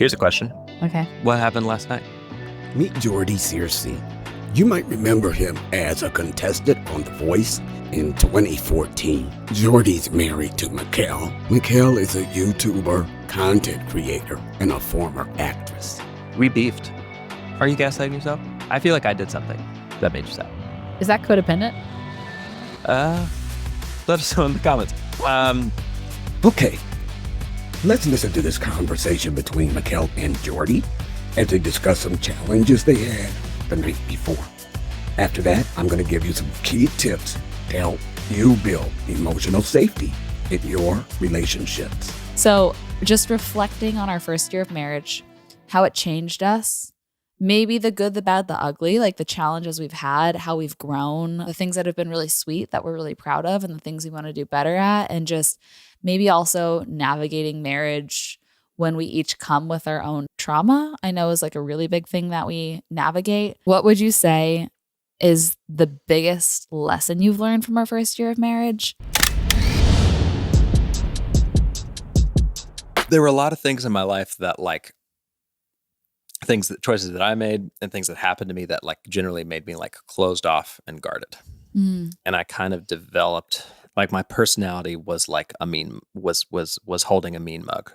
Here's a question. Okay. What happened last night? Meet Jordy Searcy. You might remember him as a contestant on The Voice in 2014. Jordy's married to Michel. Michel is a YouTuber, content creator, and a former actress. We beefed. Are you gaslighting yourself? I feel like I did something that made you sad. Is that codependent? Let us know in the comments. Okay, let's listen to this conversation between Michel and Jordy as they discuss some challenges they had the night before. After that, I'm going to give you some key tips to help you build emotional safety in your relationships. So just reflecting on our first year of marriage, how it changed us, maybe the good, the bad, the ugly, like the challenges we've had, how we've grown, the things that have been really sweet that we're really proud of, and the things we want to do better at, and just maybe also navigating marriage when we each come with our own trauma, I know is like a really big thing that we navigate. What would you say is the biggest lesson you've learned from our first year of marriage? There were a lot of things in my life that choices that I made and things that happened to me that generally made me closed off and guarded. And I kind of developed my personality was like a mean was holding a mean mug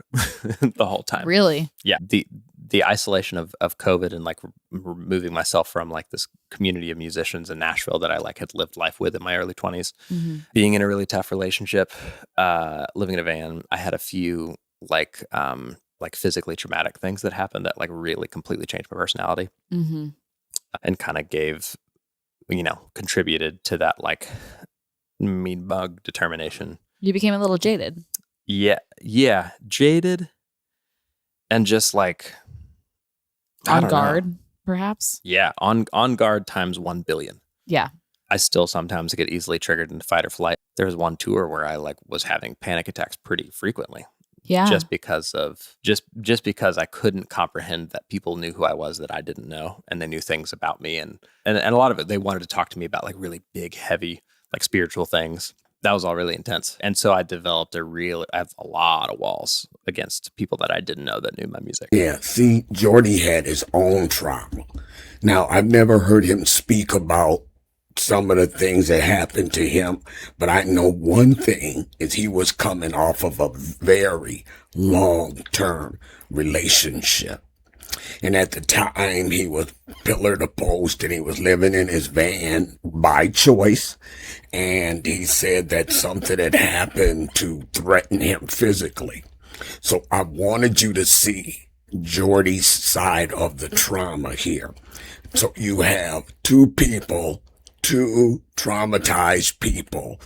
the whole time. Really? Yeah. The isolation of COVID and removing myself from this community of musicians in Nashville that I had lived life with in my early 20s, being in a really tough relationship, living in a van. I had a few physically traumatic things that happened that really completely changed my personality and kind of gave, contributed to that mean mug determination. You became a little jaded. Yeah. Jaded and just on guard, perhaps? Yeah. On guard times 1 billion. Yeah. I still sometimes get easily triggered into fight or flight. There was one tour where I was having panic attacks pretty frequently. Yeah. Just because I couldn't comprehend that people knew who I was that I didn't know, and they knew things about me, and a lot of it they wanted to talk to me about really big, heavy, spiritual things. That was all really intense. And so I developed I have a lot of walls against people that I didn't know that knew my music. Yeah, see, Jordy had his own trauma. Now, I've never heard him speak about some of the things that happened to him, but I know one thing is he was coming off of a very long-term relationship. And at the time, he was pillar to post and he was living in his van by choice. And he said that something had happened to threaten him physically. So I wanted you to see Jordy's side of the trauma here. So you have two traumatized people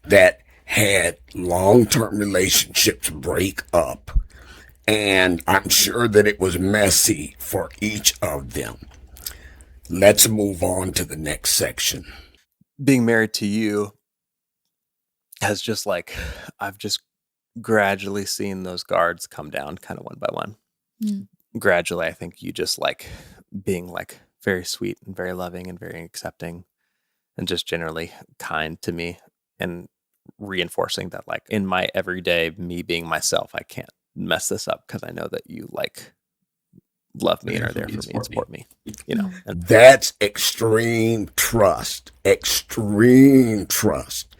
that had long-term relationships break up. And I'm sure that it was messy for each of them. Let's move on to the next section. Being married to you has just I've just gradually seen those guards come down kind of one by one. Gradually, I think you just being very sweet and very loving and very accepting and just generally kind to me and reinforcing that in my everyday me being myself, I can't mess this up because I know that you love me and are there for me and support me, And that's extreme trust. Extreme trust.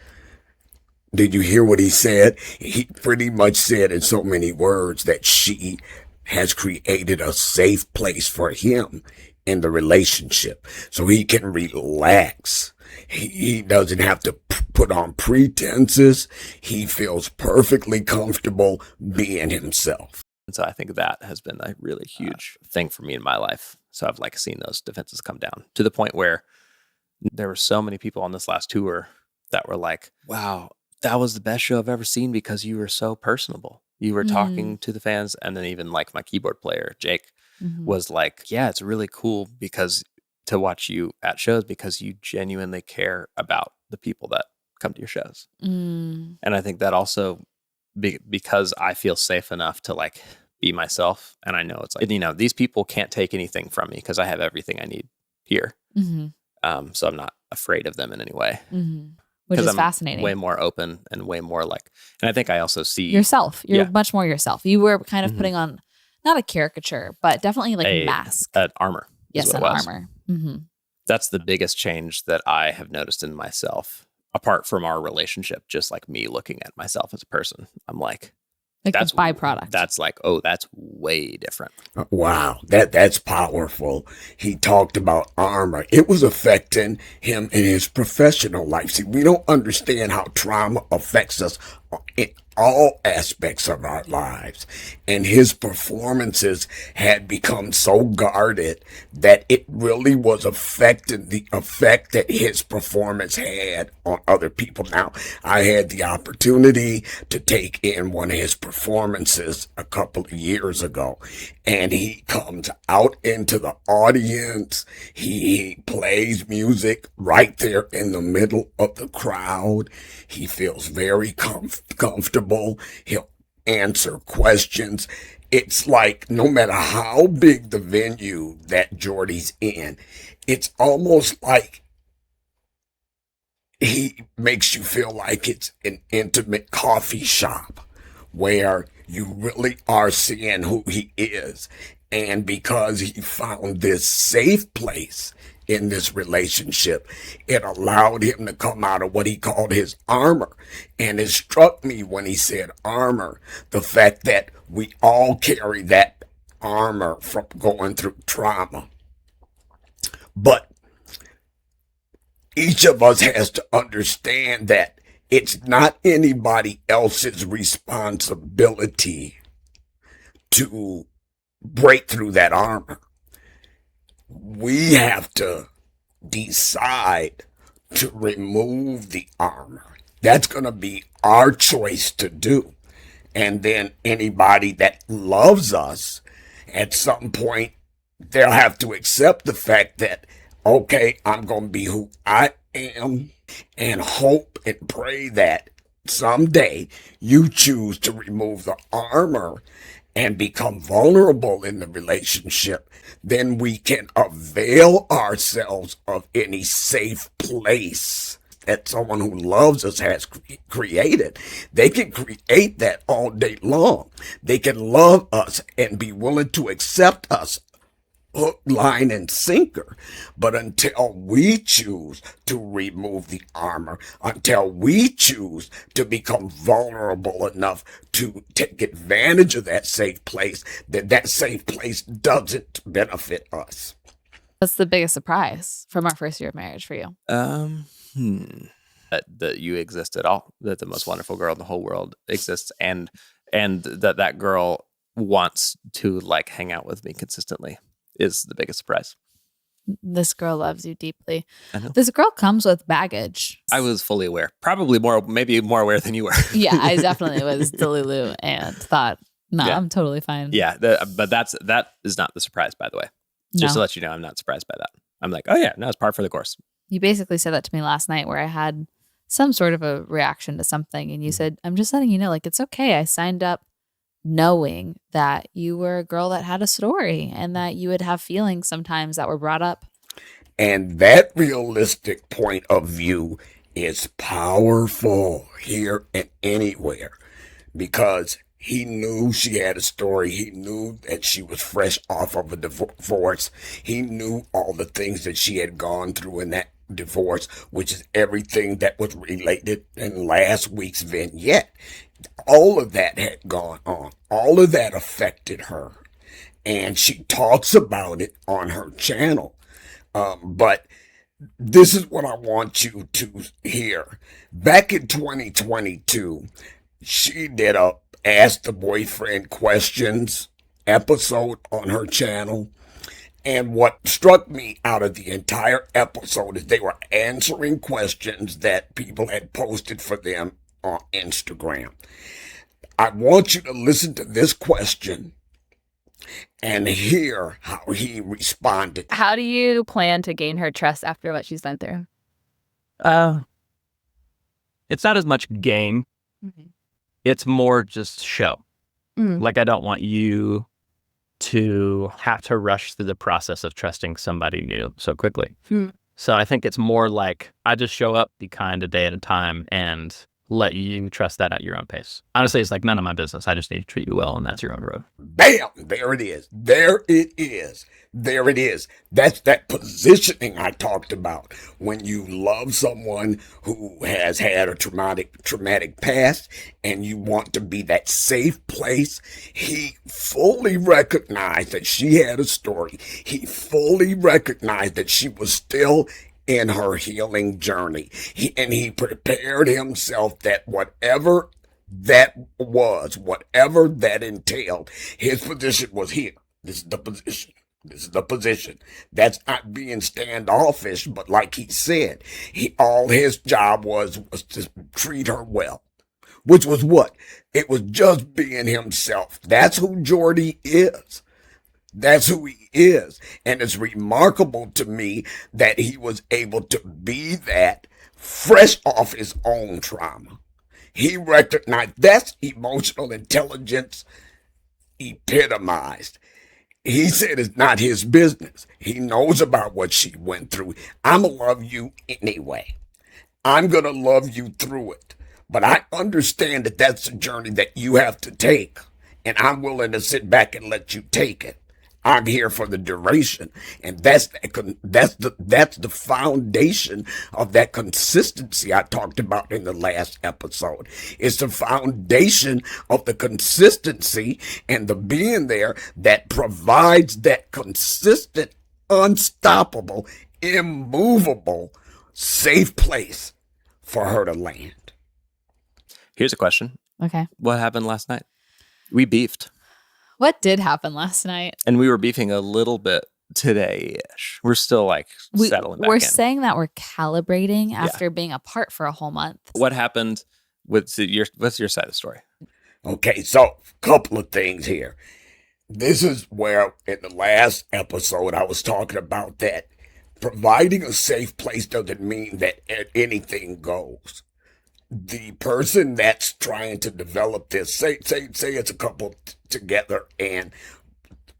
Did you hear what he said? He pretty much said in so many words that she has created a safe place for him in the relationship so he can relax. He doesn't have to put on pretenses. He feels perfectly comfortable being himself. And so I think that has been a really huge thing for me in my life. So I've seen those defenses come down to the point where there were so many people on this last tour that were wow, that was the best show I've ever seen because you were so personable. You were talking to the fans. And then even my keyboard player, Jake, was yeah, it's really cool to watch you at shows because you genuinely care about the people that come to your shows. And I think that also because I feel safe enough to be myself. And I know it's these people can't take anything from me because I have everything I need here. So I'm not afraid of them in any way. Which is I'm fascinating. Way more open and way more and I think I also see yourself. You're much more yourself. You were kind of putting on not a caricature, but definitely like a mask. An armor. Yes, an armor. Mm-hmm. That's the biggest change that I have noticed in myself, apart from our relationship, just like me looking at myself as a person. I'm like that's a byproduct. That's like, oh, that's way different. Wow, that's powerful. He talked about armor. It was affecting him in his professional life. See, we don't understand how trauma affects us in all aspects of our lives. And his performances had become so guarded that it really was affecting the effect that his performance had on other people. Now, I had the opportunity to take in one of his performances a couple of years ago, and he comes out into the audience. He plays music right there in the middle of the crowd. He feels very comfortable. He'll answer questions. It's like no matter how big the venue that Jordy's in, it's almost like he makes you feel like it's an intimate coffee shop where you really are seeing who he is. And because he found this safe place in this relationship, it allowed him to come out of what he called his armor. And it struck me when he said armor, the fact that we all carry that armor from going through trauma. But each of us has to understand that it's not anybody else's responsibility to break through that armor. We have to decide to remove the armor. That's going to be our choice to do. And then anybody that loves us, at some point, they'll have to accept the fact that, okay, I'm going to be who I am, and hope and pray that someday you choose to remove the armor and become vulnerable in the relationship. Then we can avail ourselves of any safe place that someone who loves us has created. They can create that all day long. They can love us and be willing to accept us hook, line, and sinker. But until we choose to remove the armor, until we choose to become vulnerable enough to take advantage of that safe place, that safe place doesn't benefit us. That's the biggest surprise from our first year of marriage for you. That you exist at all, that the most wonderful girl in the whole world exists, and that girl wants to like hang out with me consistently is the biggest surprise. This girl loves you deeply. I know. This girl comes with baggage. I was fully aware, maybe more aware than you were. Yeah, I definitely was Delulu and thought, no, yeah. I'm totally fine. Yeah, but that is not the surprise, by the way. Just to let you know, I'm not surprised by that. I'm like, oh yeah, no, it's par for the course. You basically said that to me last night where I had some sort of a reaction to something, and you said, I'm just letting you know, like, it's okay. I signed up knowing that you were a girl that had a story and that you would have feelings sometimes that were brought up. And that realistic point of view is powerful here and anywhere, because he knew she had a story. He knew that she was fresh off of a divorce. He knew all the things that she had gone through in that divorce, which is everything that was related in last week's vignette. All of that had gone on. All of that affected her. And she talks about it on her channel. But this is what I want you to hear. Back in 2022, she did a Ask the Boyfriend Questions episode on her channel. And what struck me out of the entire episode is they were answering questions that people had posted for them on Instagram. I want you to listen to this question and hear how he responded. How do you plan to gain her trust after what she's been through? It's not as much gain. Mm-hmm. It's more just show. Mm. Like, I don't want you to have to rush through the process of trusting somebody new so quickly. Mm. So I think it's more like I just show up, be kind a day at a time, and let you trust that at your own pace. Honestly, it's like none of my business. I just need to treat you well, and that's your own road. Bam! There it is. There it is. There it is. That's that positioning I talked about. When you love someone who has had a traumatic past and you want to be that safe place, he fully recognized that she had a story. He fully recognized that she was still in her healing journey. He prepared himself that whatever that was, whatever that entailed, his position was here. This is the position. This is the position. That's not being standoffish, but like he said, all his job was to treat her well. Which was what? It was just being himself. That's who Jordy is. That's who he is. And it's remarkable to me that he was able to be that fresh off his own trauma. He recognized that's emotional intelligence epitomized. He said it's not his business. He knows about what she went through. I'm going to love you anyway. I'm going to love you through it. But I understand that that's a journey that you have to take. And I'm willing to sit back and let you take it. I'm here for the duration. And that's the foundation of that consistency I talked about in the last episode. It's the foundation of the consistency and the being there that provides that consistent, unstoppable, immovable, safe place for her to land. Here's a question. Okay. What happened last night? We beefed. What did happen last night? And we were beefing a little bit today-ish. We're still like settling back in. We're saying that we're calibrating after being apart for a whole month. What happened what's your side of the story? Okay, so a couple of things here. This is where in the last episode I was talking about that providing a safe place doesn't mean that anything goes. The person that's trying to develop this, say it's a couple together and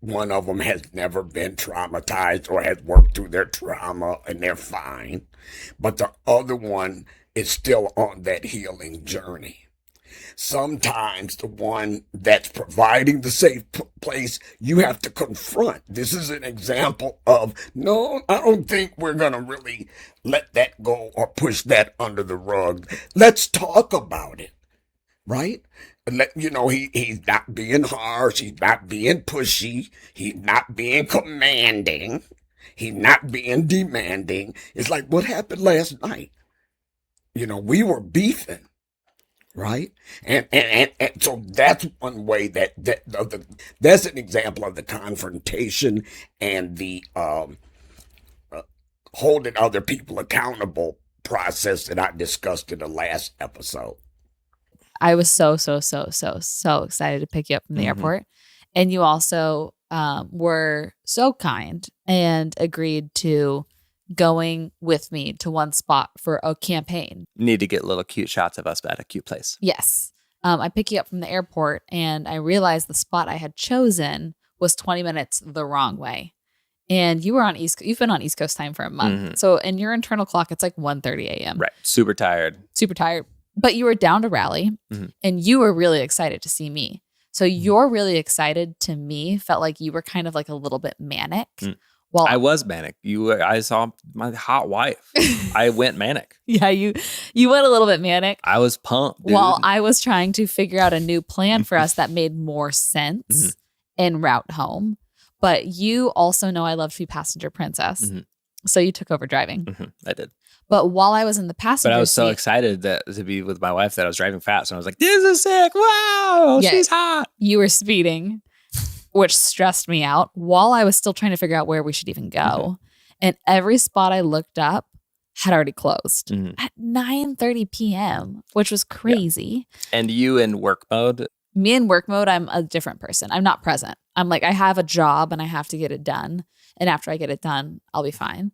one of them has never been traumatized or has worked through their trauma and they're fine, but the other one is still on that healing journey. Sometimes the one that's providing the safe place, you have to confront. This is an example of, no, I don't think we're going to really let that go or push that under the rug. Let's talk about it, right? He's not being harsh. He's not being pushy. He's not being commanding. He's not being demanding. It's like, what happened last night? We were beefing. Right. And so that's one way that's an example of the confrontation and the holding other people accountable process that I discussed in the last episode. I was so excited to pick you up from the airport. And you also were so kind and agreed to going with me to one spot for a campaign. Need to get little cute shots of us at a cute place. Yes. I pick you up from the airport and I realized the spot I had chosen was 20 minutes the wrong way. And you've been on East Coast time for a month. So in your internal clock, it's like 1:30 a.m. Right. Super tired. But you were down to rally and you were really excited to see me. So you're really excited to me felt like you were kind of like a little bit manic. Well, I was manic. I saw my hot wife. I went manic. Yeah, you went a little bit manic. I was pumped, dude. While I was trying to figure out a new plan for us that made more sense en route home. But you also know I love to be passenger princess. So you took over driving. I did. But while I was in the passenger But I was so seat, excited to be with my wife that I was driving fast. And I was like, this is sick. Wow, she's hot. You were speeding, which stressed me out while I was still trying to figure out where we should even go. And every spot I looked up had already closed at 9:30 p.m., which was crazy. Yeah. And you in work mode? Me in work mode, I'm a different person. I'm not present. I'm like, I have a job and I have to get it done. And after I get it done, I'll be fine.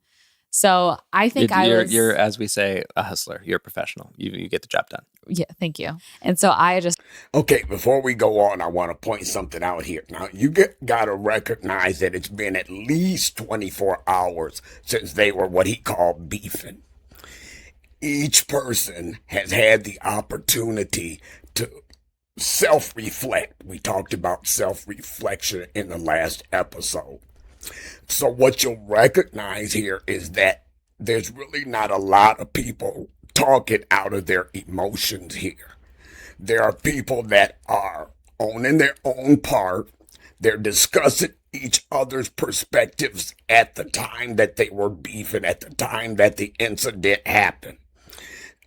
So I think you're, as we say, a hustler. You're a professional. You get the job done. Yeah, thank you. And so I just... Okay, before we go on, I want to point something out here. Now, you got to recognize that it's been at least 24 hours since they were what he called beefing. each person has had the opportunity to self-reflect. We talked about self-reflection in the last episode. So what you'll recognize here is that there's really not a lot of people talking out of their emotions here. There are people that are owning their own part. They're discussing each other's perspectives at the time that they were beefing, at the time that the incident happened.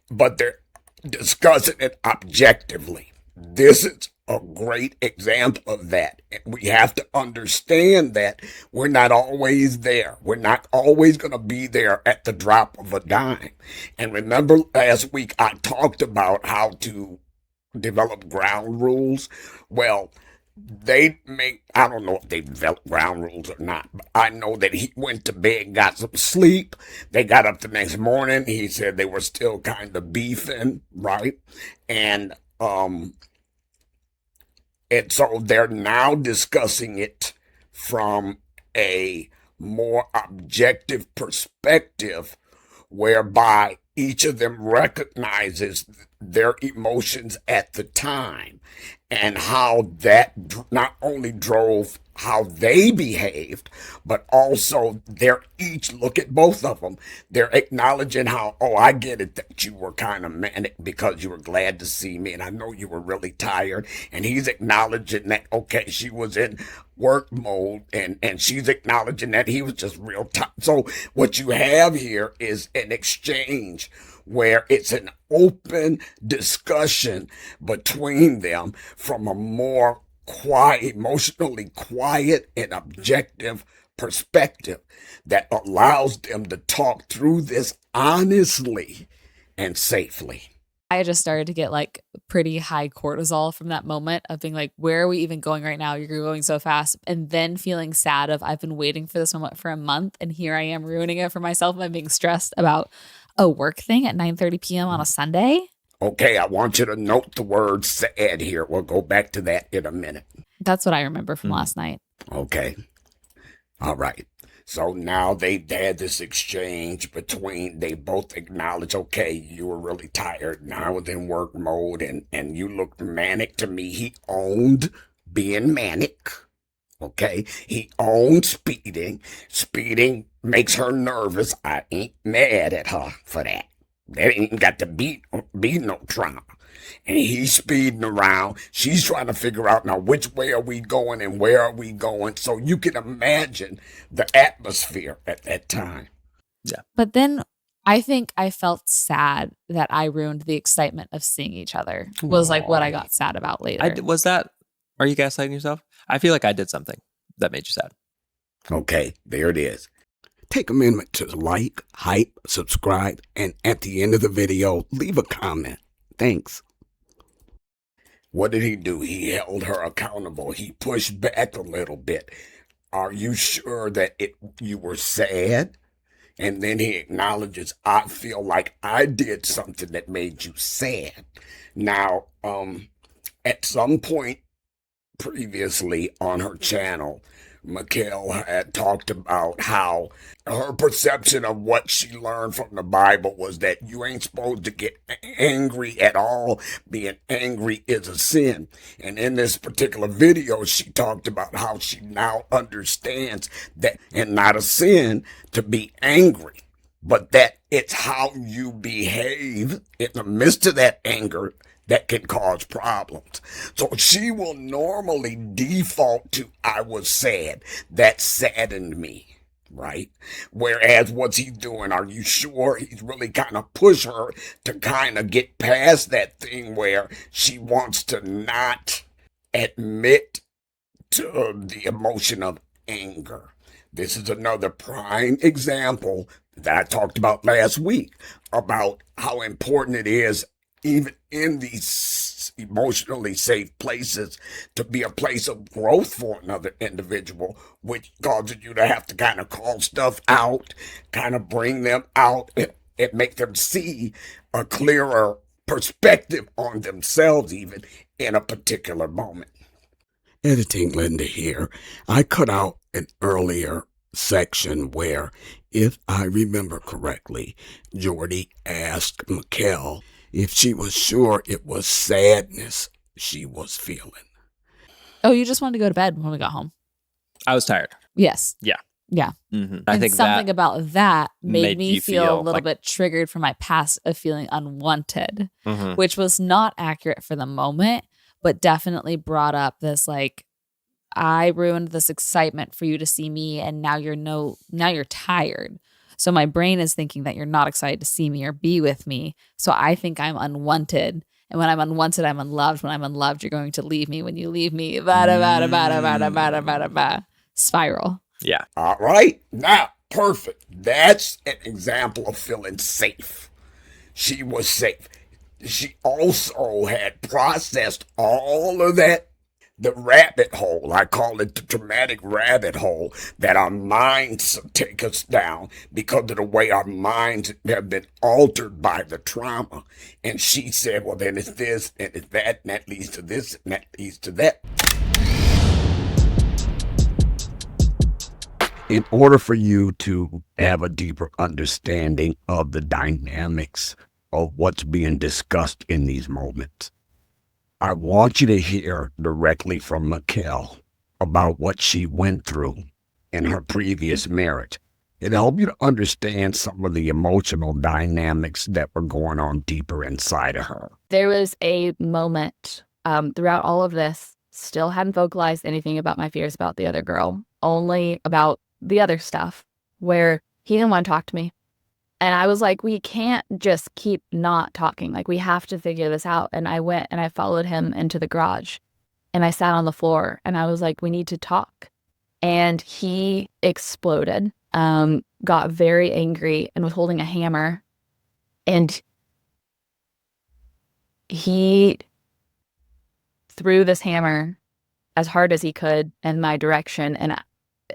But they're discussing it objectively. This is a great example of that. We have to understand that we're not always there. We're not always going to be there at the drop of a dime. And remember last week I talked about how to develop ground rules. Well, I don't know if they developed ground rules or not, but I know that he went to bed, got some sleep. They got up the next morning. He said they were still kind of beefing, right? And so they're now discussing it from a more objective perspective, whereby each of them recognizes their emotions at the time and how that not only drove how they behaved, but also they're each, look at both of them, they're acknowledging how, oh, I get it that you were kind of manic because you were glad to see me and I know you were really tired. And he's acknowledging that, okay, she was in work mode, and she's acknowledging that he was just real tired. So what you have here is an exchange where it's an open discussion between them from a more quiet, emotionally quiet and objective perspective that allows them to talk through this honestly and safely. I just started to get like pretty high cortisol from that moment of being like, where are we even going right now? You're going so fast. And then feeling sad of, I've been waiting for this moment for a month and here I am ruining it for myself. I'm being stressed about a work thing at 9:30 p.m. on a Sunday. Okay, I want you to note the word sad here. We'll go back to that in a minute. That's what I remember from last night. Okay. All right. So now they had this exchange between, they both acknowledge, okay, you were really tired. Now I was in work mode and you looked manic to me. He owned being manic. Okay. He owned speeding. Speeding makes her nervous. I ain't mad at her for that. That ain't got to be no trauma. And he's speeding around. She's trying to figure out now which way are we going and where are we going. So you can imagine the atmosphere at that time. Yeah. But then I think I felt sad that I ruined the excitement of seeing each other. Was like what I got sad about later. Are you gaslighting yourself? I feel like I did something that made you sad. Okay, there it is. Take a minute to like, hype, subscribe, and at the end of the video, leave a comment. Thanks. What did he do? He held her accountable. He pushed back a little bit. Are you sure that you were sad? And then he acknowledges, I feel like I did something that made you sad. Now, at some point previously on her channel, Michel had talked about how her perception of what she learned from the Bible was that you ain't supposed to get angry at all. Being angry is a sin. And in this particular video, she talked about how she now understands that it's not a sin to be angry, but that it's how you behave in the midst of that anger that can cause problems. So she will normally default to, I was sad. That saddened me, right? Whereas what's he doing? Are you sure? He's really kind of push her to kind of get past that thing where she wants to not admit to the emotion of anger. This is another prime example that I talked about last week about how important it is, even in these emotionally safe places, to be a place of growth for another individual, which causes you to have to kind of call stuff out, kind of bring them out and make them see a clearer perspective on themselves, even in a particular moment. Editing Linda here. I cut out an earlier section where, if I remember correctly, Jordy asked Michel if she was sure it was sadness she was feeling. Oh, you just wanted to go to bed when we got home. I was tired. Yes. Yeah. Yeah. Mm-hmm. I think something about that made me you feel a little like- bit triggered from my past of feeling unwanted, Mhm. which was not accurate for the moment, but definitely brought up this like, I ruined this excitement for you to see me, and now you're tired. So my brain is thinking that you're not excited to see me or be with me. So I think I'm unwanted. And when I'm unwanted, I'm unloved. When I'm unloved, you're going to leave me. When you leave me, spiral. Yeah. All right. Now, perfect. That's an example of feeling safe. She was safe. She also had processed all of that, the rabbit hole. I call it the traumatic rabbit hole that our minds take us down because of the way our minds have been altered by the trauma. And she said, well, then it's this and it's that, and that leads to this and that leads to that. In order for you to have a deeper understanding of the dynamics of what's being discussed in these moments, I want you to hear directly from Michel about what she went through in her previous marriage. It'll help you to understand some of the emotional dynamics that were going on deeper inside of her. There was a moment throughout all of this, still hadn't vocalized anything about my fears about the other girl, only about the other stuff, where he didn't want to talk to me. And I was like, we can't just keep not talking. Like, we have to figure this out. And I went and I followed him into the garage and I sat on the floor and I was like, we need to talk. And he exploded, got very angry and was holding a hammer. And he threw this hammer as hard as he could in my direction and I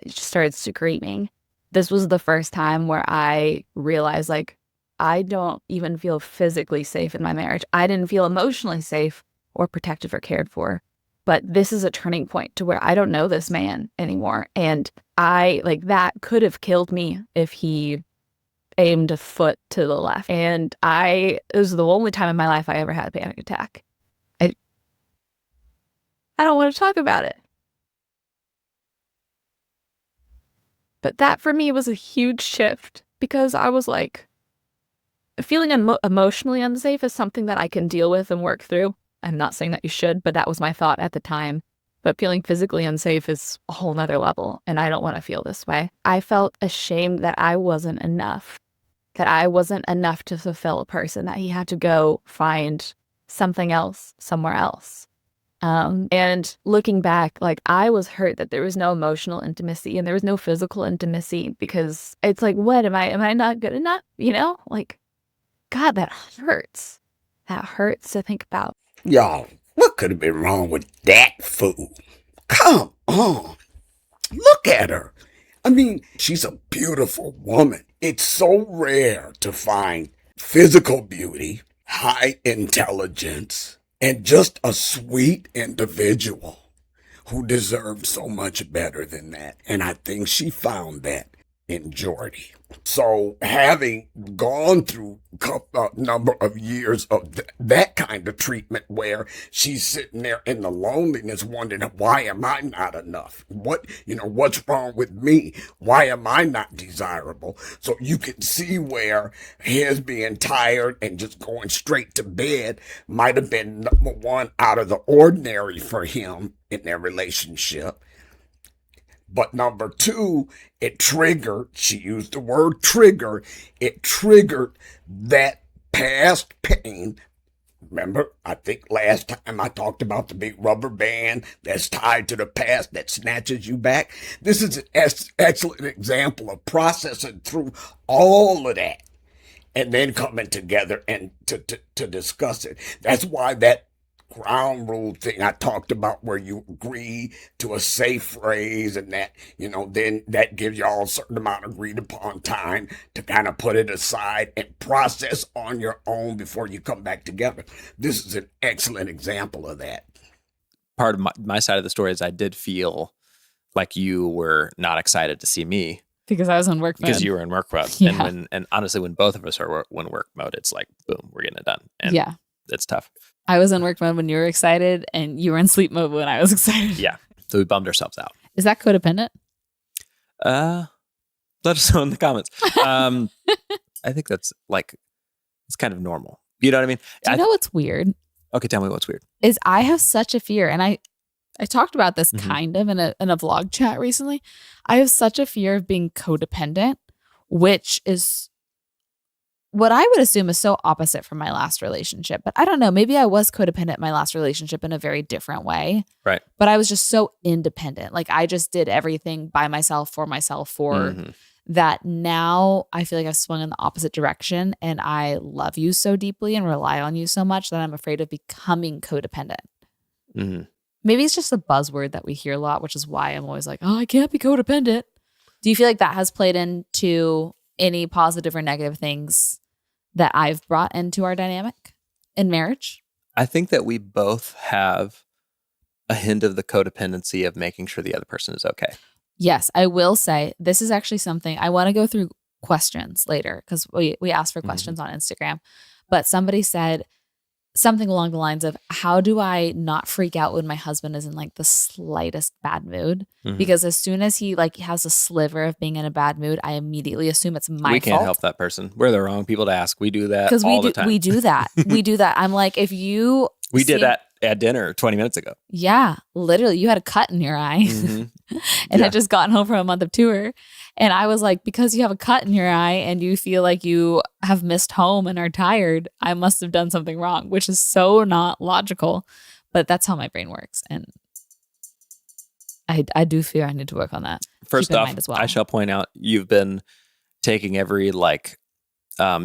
just started screaming. This was the first time where I realized, like, I don't even feel physically safe in my marriage. I didn't feel emotionally safe or protected or cared for. But this is a turning point to where I don't know this man anymore. And that could have killed me if he aimed a foot to the left. And it was the only time in my life I ever had a panic attack. I don't want to talk about it. But that for me was a huge shift because I was like, feeling emotionally unsafe is something that I can deal with and work through. I'm not saying that you should, but that was my thought at the time. But feeling physically unsafe is a whole nother level, and I don't want to feel this way. I felt ashamed that I wasn't enough, to fulfill a person, that he had to go find something else somewhere else. And looking back, like, I was hurt that there was no emotional intimacy and there was no physical intimacy, because it's like, what am I not good enough? You know, like, God, that hurts. That hurts to think about. Y'all, what could have been wrong with that fool? Come on. Look at her. I mean, she's a beautiful woman. It's so rare to find physical beauty, high intelligence, and just a sweet individual who deserves so much better than that. And I think she found that in Jordy. So having gone through a number of years of that kind of treatment, where she's sitting there in the loneliness wondering, why am I not enough? What's wrong with me? Why am I not desirable? So you can see where his being tired and just going straight to bed might have been number one out of the ordinary for him in their relationship. But number two, she used the word trigger, it triggered that past pain. Remember, I think last time I talked about the big rubber band that's tied to the past that snatches you back. This is an excellent example of processing through all of that and then coming together and to discuss it. That's why that ground rule thing I talked about, where you agree to a safe phrase and that, then that gives y'all a certain amount of agreed upon time to kind of put it aside and process on your own before you come back together. This is an excellent example of that. Part of my side of the story is I did feel like you were not excited to see me. Because I was in work mode. Because you were in work mode. Yeah. And honestly, when both of us are in work mode, it's like, boom, we're getting it done. And yeah. it's tough. I was in work mode when you were excited, and you were in sleep mode when I was excited. Yeah. So we bummed ourselves out. Is that codependent? Let us know in the comments. I think that's like, it's kind of normal. You know what I mean? Do you know what's weird? Okay, tell me what's weird. Is I have such a fear, and I talked about this Mhm. kind of in a vlog chat recently. I have such a fear of being codependent, which is what I would assume is so opposite from my last relationship. But I don't know. Maybe I was codependent in my last relationship in a very different way. Right. But I was just so independent. Like I just did everything by myself, for Mhm. that. Now I feel like I've swung in the opposite direction, and I love you so deeply and rely on you so much that I'm afraid of becoming codependent. Mhm. Maybe it's just a buzzword that we hear a lot, which is why I'm always like, oh, I can't be codependent. Do you feel like that has played into any positive or negative things that I've brought into our dynamic in marriage? I think that we both have a hint of the codependency of making sure the other person is okay. Yes, I will say this is actually something I want to go through questions later, because we asked for questions on Instagram, but somebody said something along the lines of, how do I not freak out when my husband is in like the slightest bad mood? Mhm. Because as soon as he like has a sliver of being in a bad mood, I immediately assume it's my We fault. can't help that person. We're the wrong people to ask. We do that Because all the time. we do that. We do that. I'm like, if you We did see- that at dinner 20 minutes ago. Yeah, literally, you had a cut in your eye. Mhm. And Yeah. had just gotten home from a month of tour. And I was like, because you have a cut in your eye and you feel like you have missed home and are tired, I must have done something wrong, which is so not logical. But that's how my brain works. And I do fear I need to work on that. First Keep in off, mind as well. I shall point out you've been taking every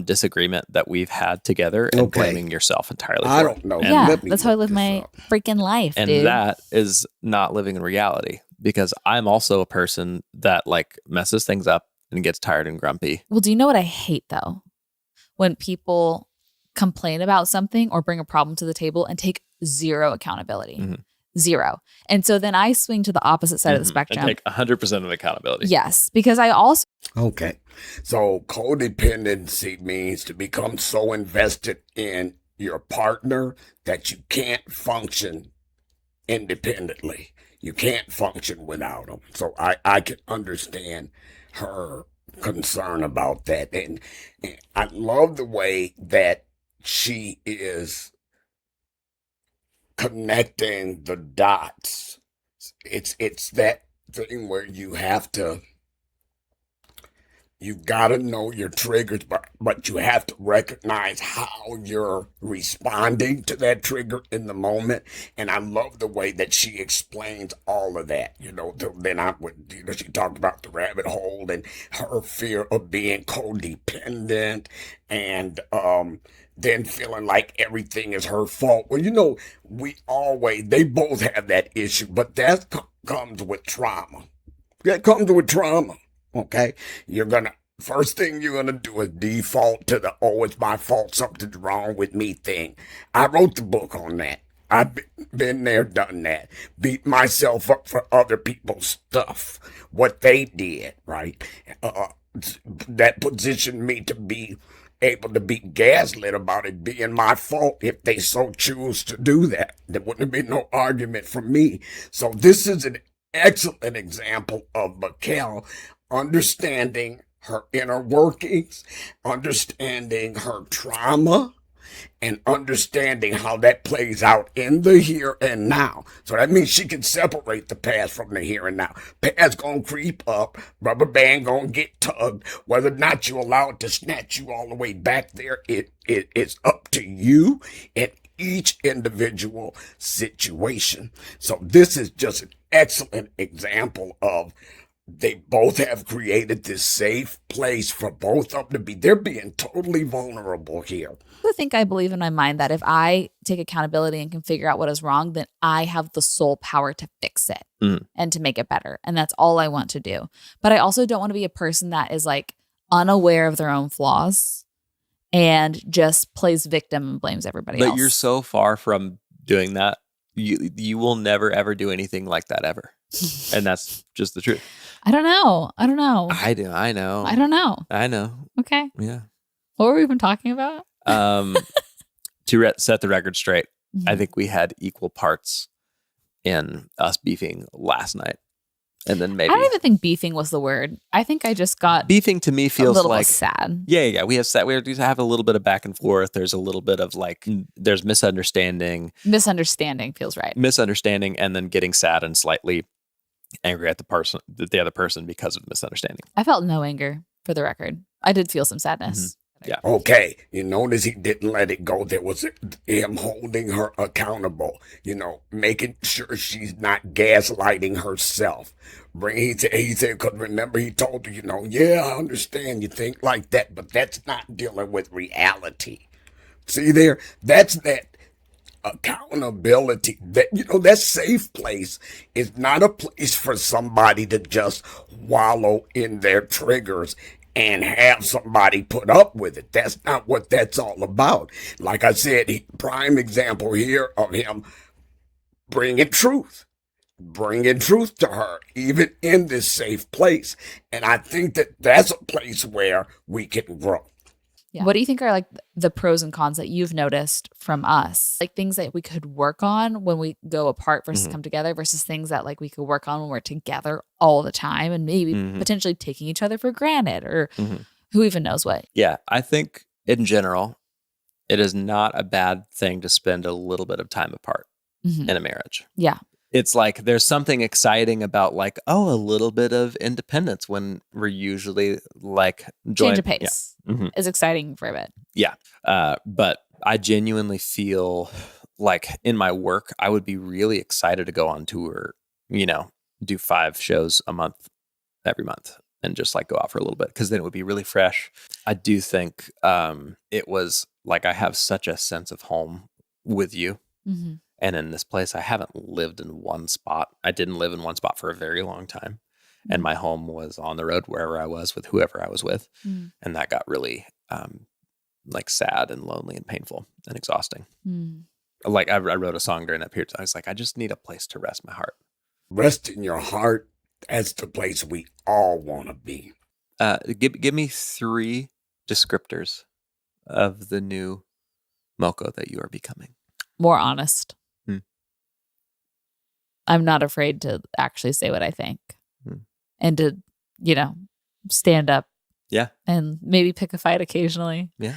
disagreement that we've had together and Okay. blaming yourself entirely I for don't it. know. And, Yeah, Let me that's how I look live this my up. freaking life, and dude. that is not living in reality, because I'm also a person that like messes things up and gets tired and grumpy. Well, do you know what I hate though? When people complain about something or bring a problem to the table and take zero accountability. Mhm. Zero. And so then I swing to the opposite side of the Mhm. spectrum. And take 100% of accountability. Yes, because I also Okay. So codependency means to become so invested in your partner that you can't function independently. You can't function without them. So I can understand her concern about that. And I love the way that she is connecting the dots. It's that thing where you've got to know your triggers, but you have to recognize how you're responding to that trigger in the moment. And I love the way that she explains all of that. Then she talked about the rabbit hole and her fear of being codependent, and then feeling like everything is her fault. Well, they both have that issue, but that comes with trauma. That comes with trauma. Okay, first thing you're gonna do is default to the "oh, it's my fault, something's wrong with me" thing. I wrote the book on that. I've been there, done that. Beat myself up for other people's stuff, what they did, right? That positioned me to be able to be gaslit about it being my fault if they so choose to do that. There wouldn't be no argument from me. So this is an excellent example of Michel understanding her inner workings, understanding her trauma, and understanding how that plays out in the here and now. So that means she can separate the past from the here and now. Past gonna creep up, rubber band gonna get tugged. Whether or not you allow it to snatch you all the way back there, it's up to you and each individual situation. So this is just an excellent example of they both have created this safe place for both of them to be. They're being totally vulnerable here. I believe in my mind that if I take accountability and can figure out what is wrong, then I have the sole power to fix it and to make it better. And that's all I want to do. But I also don't want to be a person that is like unaware of their own flaws and just plays victim and blames everybody else. But you're so far from doing that You will never ever do anything like that ever. And that's just the truth. I don't know. I know. I know. I don't know. I know. Okay. Yeah. What were we even talking about? To set the record straight, Mm-hmm. I think we had equal parts in us beefing last night. And then maybe I don't even think beefing was the word. I think I just got beefing to me a feels little like sad. Yeah. We do have a little bit of back and forth. There's a little bit of like there's misunderstanding. Misunderstanding feels right. Misunderstanding, and then getting sad and slightly angry at the other person because of misunderstanding. I felt no anger, for the record. I did feel some sadness. Yeah. Okay, you notice he didn't let it go. There was him holding her accountable, making sure she's not gaslighting herself. He said, because remember he told her, yeah, I understand you think like that, but that's not dealing with reality. See there? That's that accountability. That safe place is not a place for somebody to just wallow in their triggers and have somebody put up with it. That's not what that's all about. Like I said, prime example here of him bringing truth to her, even in this safe place. And I think that that's a place where we can grow. Yeah. What do you think are like the pros and cons that you've noticed from us? Like things that we could work on when we go apart versus come together versus things that like we could work on when we're together all the time and maybe potentially taking each other for granted or who even knows what? Yeah. I think in general, it is not a bad thing to spend a little bit of time apart in a marriage. Yeah. It's like there's something exciting about like, a little bit of independence when we're usually like change of pace is exciting for a bit. Yeah. But I genuinely feel like in my work, I would be really excited to go on tour, do 5 shows a month, every month, and just like go out for a little bit because then it would be really fresh. I do think it was like I have such a sense of home with you. And in this place, I haven't lived in one spot. I didn't live in one spot for a very long time. And my home was on the road wherever I was with whoever I was with. And that got really like sad and lonely and painful and exhausting. Like I wrote a song during that period. I was like, I just need a place to rest my heart. Rest in your heart. That's the place we all want to be. Give me 3 descriptors of the new Moko that you are becoming. More honest. I'm not afraid to actually say what I think and to, stand up. Yeah. And maybe pick a fight occasionally. Yeah.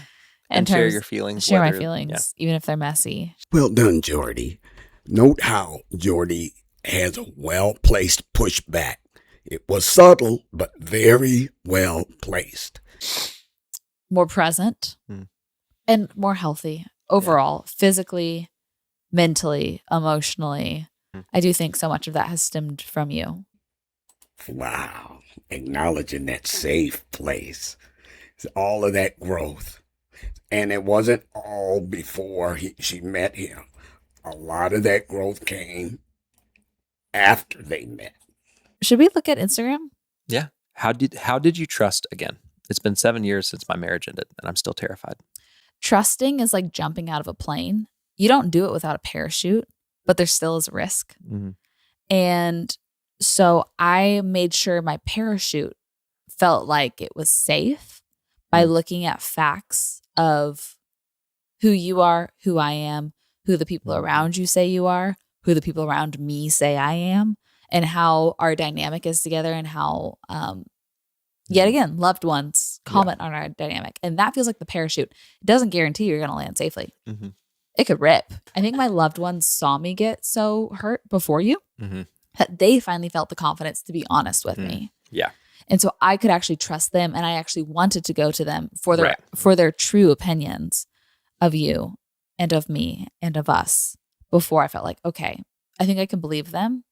And share your feelings. Share my feelings, even if they're messy. Well done, Jordy. Note how Jordy has a well-placed pushback. It was subtle, but very well placed. More present and more healthy overall, physically, mentally, emotionally. I do think so much of that has stemmed from you. Wow. Acknowledging that safe place. All of that growth. And it wasn't all before she met him. A lot of that growth came after they met. Should we look at Instagram? Yeah. How did you trust again? It's been 7 years since my marriage ended, and I'm still terrified. Trusting is like jumping out of a plane. You don't do it without a parachute, but there still is a risk. And so I made sure my parachute felt like it was safe by looking at facts of who you are, who I am, who the people around you say you are, who the people around me say I am, and how our dynamic is together and how, yet again, loved ones comment on our dynamic. And that feels like the parachute. It doesn't guarantee you're going to land safely. It could rip. I think my loved ones saw me get so hurt before you that they finally felt the confidence to be honest with me. Yeah. And so I could actually trust them, and I actually wanted to go to them for their true opinions of you and of me and of us before I felt like, okay, I think I can believe them,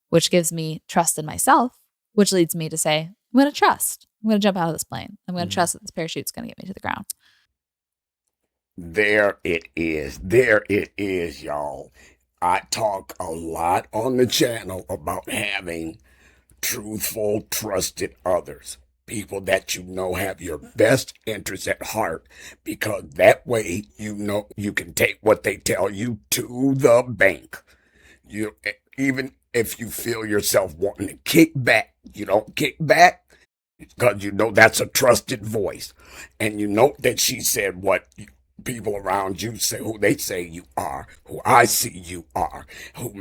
which gives me trust in myself, which leads me to say, I'm going to trust. I'm going to jump out of this plane. I'm going to trust that this parachute's going to get me to the ground. There it is. There it is, y'all. I talk a lot on the channel about having truthful, trusted others. People that have your best interests at heart, because that way you can take what they tell you to the bank. Even if you feel yourself wanting to kick back, you don't kick back because you know that's a trusted voice. And you know that she said what people around you say, who they say you are, who I see you are, who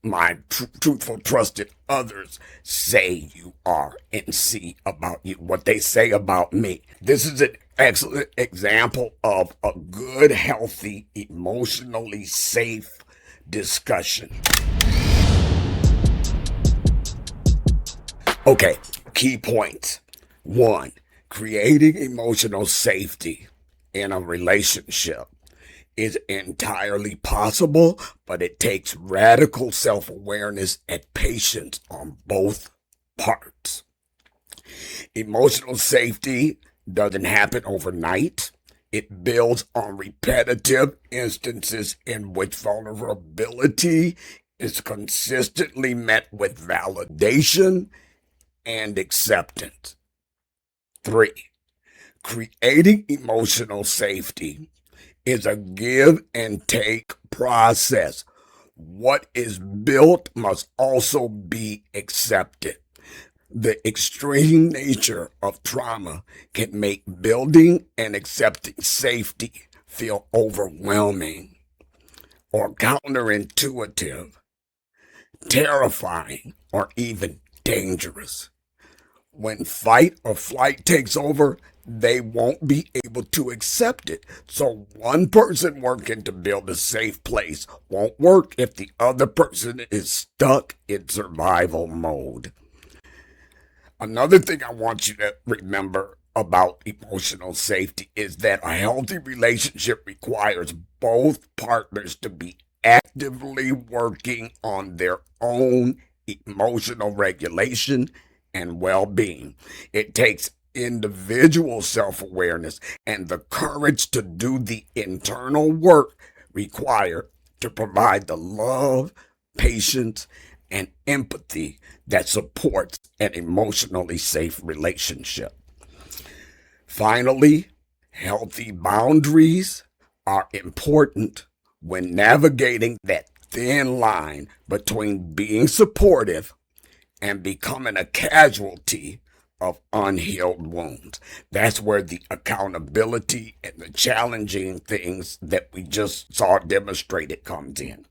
my truthful, trusted others say you are and see about you, what they say about me. This is an excellent example of a good, healthy, emotionally safe discussion. Okay, key points. 1, creating emotional safety in a relationship is entirely possible, but it takes radical self-awareness and patience on both parts. Emotional safety doesn't happen overnight. It builds on repetitive instances in which vulnerability is consistently met with validation and acceptance. 3, creating emotional safety is a give and take process. What is built must also be accepted. The extreme nature of trauma can make building and accepting safety feel overwhelming or counterintuitive, terrifying, or even dangerous. When fight or flight takes over, they won't be able to accept it. So one person working to build a safe place won't work if the other person is stuck in survival mode. Another thing I want you to remember about emotional safety is that a healthy relationship requires both partners to be actively working on their own emotional regulation and well-being. It takes individual self-awareness and the courage to do the internal work required to provide the love, patience, and empathy that supports an emotionally safe relationship. Finally, healthy boundaries are important when navigating that thin line between being supportive and becoming a casualty of unhealed wounds. That's where the accountability and the challenging things that we just saw demonstrated comes in.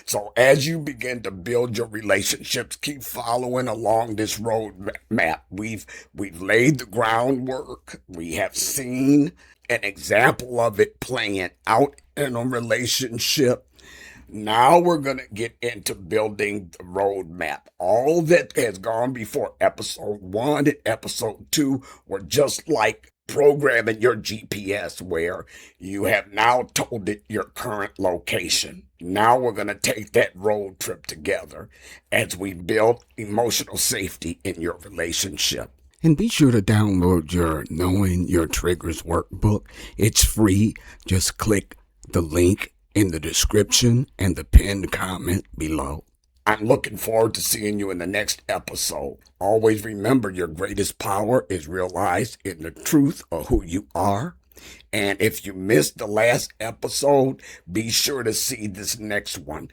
So as you begin to build your relationships, keep following along this road map. We've laid the groundwork. We have seen an example of it playing out in a relationship. Now we're going to get into building the roadmap. All that has gone before episode 1 and episode 2 were just like programming your GPS, where you have now told it your current location. Now we're going to take that road trip together as we build emotional safety in your relationship. And be sure to download your Knowing Your Triggers workbook. It's free. Just click the link in the description and the pinned comment below. I'm looking forward to seeing you in the next episode. Always remember, your greatest power is realized in the truth of who you are. And if you missed the last episode, be sure to see this next one.